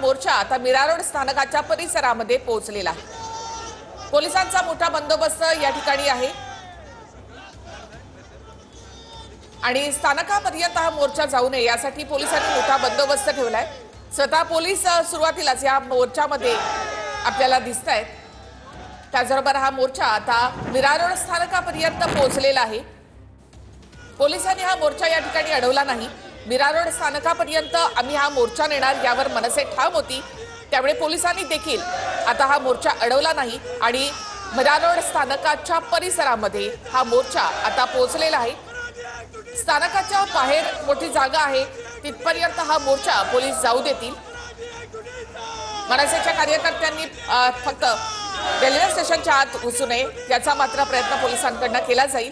मोर्चा आता मीरा रोड स्थानकाच्या परिसरामध्ये पोहोचलेला आहे। पोलिसांचा मोठा बंदोबस्त या ठिकाणी आहे आणि स्थानकापर्यंत हा मोर्चा जाऊ नये यासाठी पोलिसांनी मोठा बंदोबस्त ठेवलाय। स्वतः पोलीस सुरुवातीलाच या मोर्चामध्ये आपल्याला दिसतायत। त्याचबरोबर हा मोर्चा आता मीरा रोड स्थानकापर्यंत पोहोचलेला आहे। पोलिसांनी हा मोर्चा या ठिकाणी अडवला नाही। मीरा रोड स्थानकापर्यंत आम्ही हा मोर्चा नेणार यावर मनसे ठाम होती, त्यामुळे पोलिसांनी देखील आता हा मोर्चा अडवला नाही आणि मीरा रोड स्थानकाच्या परिसरामध्ये हा मोर्चा आता पोहोचलेला आहे। स्थानकाच्या बाहेर मोठी जागा आहे, तिथपर्यंत हा मोर्चा पोलीस जाऊ देतील। मनसेच्या कार्यकर्त्यांनी फक्त रेल्वे स्टेशनच्या आत घुसू नये याचा मात्र प्रयत्न पोलिसांकडून केला जाईल।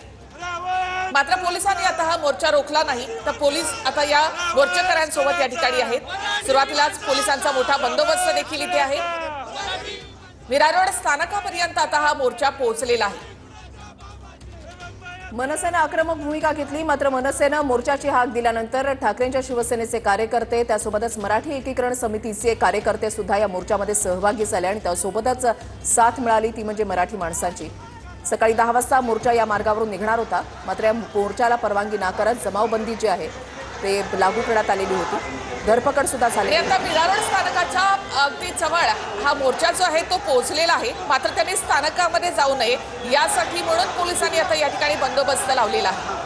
मात्र पोलिसांनी आता हा मोर्चा रोखला नाही, तर पोलीस आता या मोर्चेकऱ्यांसोबत या ठिकाणी आहेत। सुरुवातीलाच पोलिसांचा मोठा बंदोबस्त देखील इथे आहे। मीरा रोड स्थानकापर्यंत आता हा मोर्चा पोहोचलेला आहे। मनसेनं आक्रमक भूमिका घेतली, मात्र मनसेनं मोर्चाची हाक दिल्यानंतर ठाकरेंच्या शिवसेनेचे कार्यकर्ते त्यासोबतच मराठी एकीकरण समितीचे कार्यकर्ते सुद्धा या मोर्चामध्ये सहभागी झाले आणि त्यासोबतच साथ मिळाली ती म्हणजे मराठी माणसांची। सकाळी 10 वाजता मोर्चा या मार्गावरून निघणार होता, मात्र या मोर्चाला परवानगी नाकारत जमावबंदी जी आहे ते लागू करण्यात आलेली होती। धरपकड सुद्धा झाली। आता मीरा रोड स्थानकाच्या अगदी जवळ हा मोर्चा जो आहे तो पोहोचलेला आहे, मात्र त्यांनी स्थानकामध्ये जाऊ नये यासाठी म्हणून पोलिसांनी आता या ठिकाणी बंदोबस्त लावलेला आहे।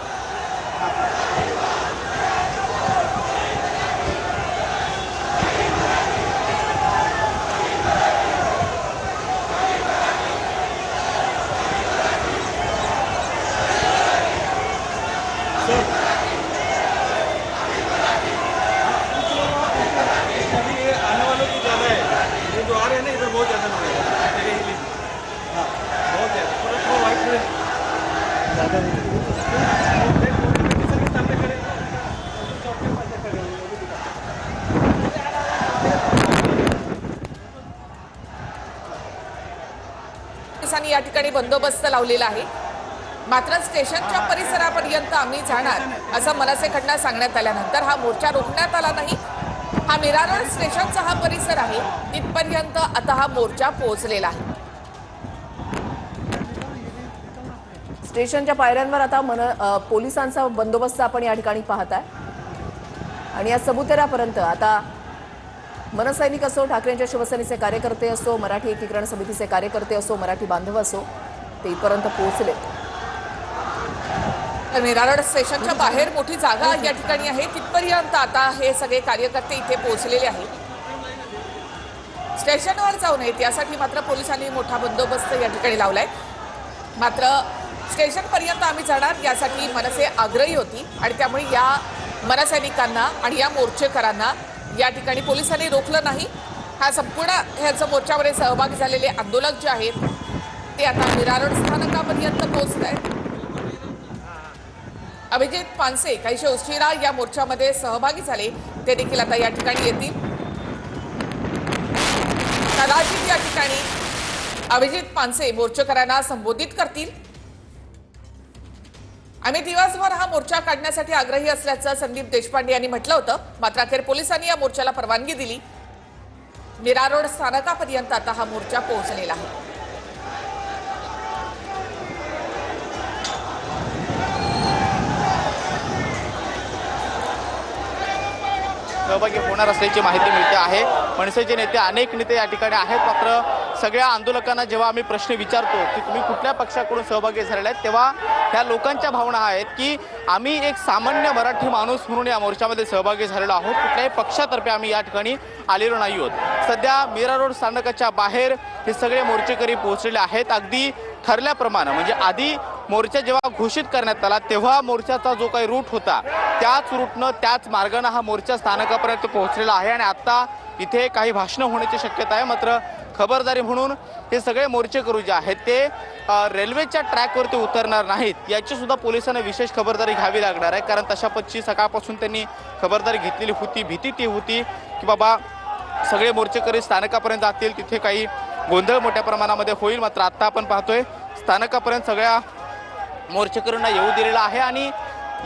पोलिसांनी या ठिकाणी बंदोबस्त लावलेला आहे, मात्र स्टेशनच्या परिसरापर्यंत आम्ही जाणार असं मनसेकडून सांगण्यात आल्यानंतर हा मोर्चा रोखण्यात आला नाही। हा मीरा रोड स्टेशनचा हा परिसर आहे, तिथपर्यंत आता हा मोर्चा पोहोचलेला आहे। स्टेशनच्या पायऱ्यांवर आता पोलिसांचा बंदोबस्त आपण या ठिकाणी पाहताय आणि या सबुतेरापर्यंत आता मनसैनिक असो, ठाकरेंच्या शिवसेनेचे कार्यकर्ते असो, मराठी एकीकरण समितीचे कार्यकर्ते असो, मराठी बांधव असो, ते इथपर्यंत पोहोचले। मीरा रोड स्टेशनच्या बाहेर मोठी जागा या ठिकाणी आहे, तिथपर्यंत आता हे सगळे कार्यकर्ते इथे पोहोचलेले आहेत। स्टेशनवर जाऊ नयेत यासाठी मात्र पोलिसांनी मोठा बंदोबस्त या ठिकाणी लावलाय। मात्र स्टेशनपर्यंत आम्ही जाणार यासाठी मनसे आग्रही होती आणि त्यामुळे या मनसैनिकांना आणि या मोर्चेकरांना या ठिकाणी पोलिसांनी रोखलं नाही। हा संपूर्ण ह्याचं मोर्चामध्ये सहभागी झालेले आंदोलक जे आहेत ते आता मीरा रोड स्थानकापर्यंत पोहोचत आहेत। अभिजित पानसे काहीशे उशिरा या मोर्चामध्ये सहभागी झाले, ते देखील आता या ठिकाणी येतील। कदाचित या ठिकाणी अभिजित पानसे मोर्चेकरांना संबोधित करतील। आम्ही दिवसभर हा मोर्चा काढण्यासाठी आग्रही असल्याचं संदीप देशपांडे यांनी म्हटलं होतं, मात्र अखेर पोलिसांनी या मोर्चाला परवानगी दिली। मीरा रोड स्थानकापर्यंत आता हा मोर्चा पोहोचलेला आहे। सहभागी होणार असल्याची माहिती मिळते आहे। मनसेचे नेते अनेक नेते या ठिकाणी आहेत, मात्र सगळ्या आंदोलकांना जेव्हा आम्ही प्रश्न विचारतो की तुम्ही कुठल्या पक्षाकडून सहभागी झालेले आहेत, तेव्हा ह्या लोकांच्या भावना आहेत की आम्ही एक सामान्य मराठी माणूस म्हणून या मोर्चामध्ये सहभागी झालेलो आहोत, कुठल्याही पक्षातर्फे आम्ही या ठिकाणी आलेलो नाही आहोत। सध्या मीरा रोड स्थानकाच्या बाहेर हे सगळे मोर्चेकरी पोहोचलेले आहेत। अगदी ठरल्याप्रमाणे म्हणजे आधी मोर्चा जेव्हा घोषित करण्यात आला तेव्हा मोर्चाचा जो काही रूट होता त्याच रूटनं त्याच मार्गाने हा मोर्चा स्थानकापर्यंत पोहोचलेला आहे आणि आता इथे काही भाषणं होण्याची शक्यता आहे। मात्र खबरदारी म्हणून हे सगळे मोर्चेकरू जे आहेत ते रेल्वेच्या ट्रॅकवरती उतरणार नाहीत याची सुद्धा पोलिसांना विशेष खबरदारी घ्यावी लागणार आहे, कारण तशा पद्धतीची सकाळपासून त्यांनी खबरदारी घेतलेली होती। भीती ती होती की बाबा सगळे मोर्चेकरी स्थानकापर्यंत जातील, तिथे काही गोंधळ मोठ्या प्रमाणामध्ये होईल। मात्र आता आपण पाहतोय स्थानकापर्यंत सगळ्या मोर्चेकऱ्यांना येऊ दिलेला आहे आणि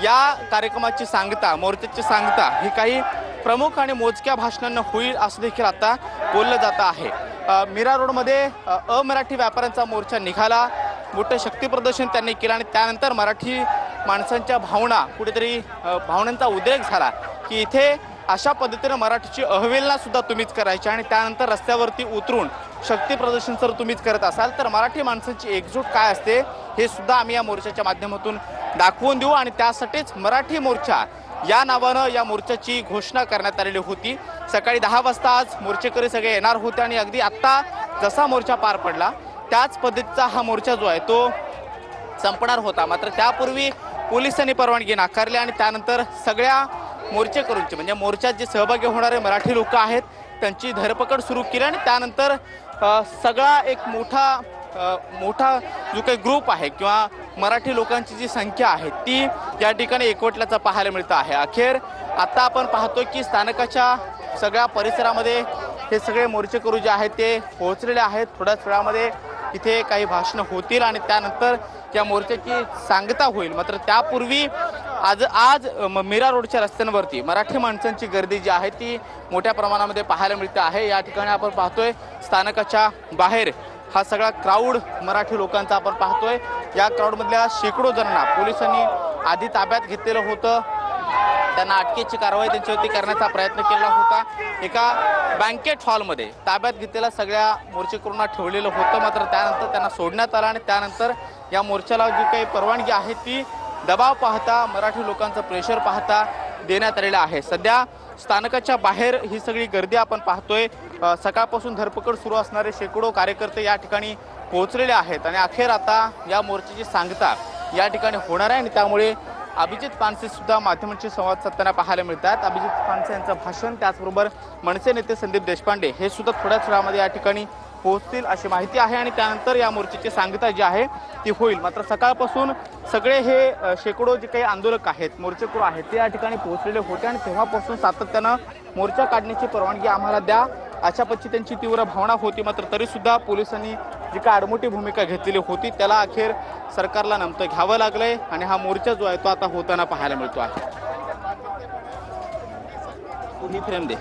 या कार्यक्रमाची सांगता, मोर्चाची सांगता ही काही प्रमुख आणि मोजक्या भाषणांना होईल असं देखील आता बोललं जातं आहे. मीरा रोडमध्ये अमराठी व्यापाऱ्यांचा मोर्चा निघाला, मोठं शक्ती प्रदर्शन त्यांनी केलं आणि त्यानंतर मराठी माणसांच्या भावना कुठेतरी भावनांचा उद्रेक झाला की इथे अशा पद्धतीनं मराठीची अवहेलना सुद्धा तुम्हीच करायची आणि त्यानंतर रस्त्यावरती उतरून शक्ती प्रदर्शन जर तुम्हीच करत असाल तर मराठी माणसांची एकजूट काय असते हे सुद्धा आम्ही या मोर्चाच्या माध्यमातून दाखवून देऊ आणि त्यासाठीच मराठी मोर्चा या नावानं या मोर्चाची घोषणा करण्यात आलेली होती. सकाळी 10 वाजता आज मोर्चेकरी सगळे येणार होते आणि अगदी आत्ता जसा मोर्चा पार पडला त्याच पद्धतीचा हा मोर्चा जो आहे तो संपणार होता. मात्र त्यापूर्वी पोलिसांनी परवानगी नाकारली आणि त्यानंतर सगळ्या मोर्चेकरूंची म्हणजे मोर्चात जे सहभागी होणारे मराठी लोक आहेत त्यांची धरपकड सुरू केली आणि त्यानंतर सगळा एक मोठा जो काही ग्रुप आहे किंवा मराठी लोकांची जी संख्या आहे ती या ठिकाणी एकवटल्याचं पाहायला मिळतं आहे. अखेर आता आपण पाहतोय की स्थानकाच्या सगळ्या परिसरामध्ये हे सगळे मोर्चेकरू जे आहेत ते पोहोचलेले आहेत. थोड्याच वेळामध्ये इथे काही भाषणं होतील आणि त्यानंतर या मोर्चाची सांगता होईल. मात्र त्यापूर्वी आज मीरा रोडच्या रस्त्यांवरती मराठी माणसांची गर्दी जी आहे ती मोठ्या प्रमाणामध्ये पाहायला मिळते आहे. या ठिकाणी आपण पाहतोय स्थानकाच्या बाहेर हा सगळा क्राऊड मराठी लोकांचा आपण पाहतोय. या क्राऊडमधल्या शेकडो जणांना पोलिसांनी आधी ताब्यात घेतलेलं होतं. त्यांना अटकेची कारवाई त्यांच्यावरती करण्याचा प्रयत्न केला होता. एका बँकेट हॉलमध्ये ताब्यात घेतलेल्या सगळ्या मोर्चेकरूंना ठेवलेलं होतं. मात्र त्यानंतर त्यांना सोडण्यात आलं आणि त्यानंतर या मोर्चाला जी काही परवानगी आहे ती दबाव पाहता मराठी लोकांचं प्रेशर पाहता देण्यात आलेलं आहे. सध्या स्थानकाच्या बाहेर ही सगळी गर्दी आपण पाहतोय. सकाळपासून धरपकड सुरू असणारे शेकडो कार्यकर्ते या ठिकाणी पोहोचलेले आहेत आणि अखेर आता या मोर्चाची सांगता या ठिकाणी होणार आहे आणि त्यामुळे अभिजित पानसे सुद्धा माध्यमांशी संवाद साधताना पाहायला मिळतात. अभिजित पानसे यांचं भाषण त्याचबरोबर मनसे नेते संदीप देशपांडे हे सुद्धा थोड्याच वेळामध्ये या ठिकाणी पोहोचतील अशी माहिती आहे आणि त्यानंतर या मोर्चाची सांगता जी आहे ती होईल. मात्र सकाळपासून सगळे हे शेकडो जे काही आंदोलक आहेत मोर्चेकरू आहेत ते या ठिकाणी पोहोचलेले होते आणि तेव्हापासून सातत्यानं मोर्चा काढण्याची परवानगी आम्हाला द्या अशा पद्धती त्यांची तीव्र भावना होती. मात्र तरीसुद्धा पोलिसांनी जी काय आडमोठी भूमिका घेतलेली होती त्याला अखेर सरकारला नमतं घ्यावं लागलंय आणि हा मोर्चा जो आहे तो आता होताना पाहायला मिळतो आहे. ही फ्रेम दे.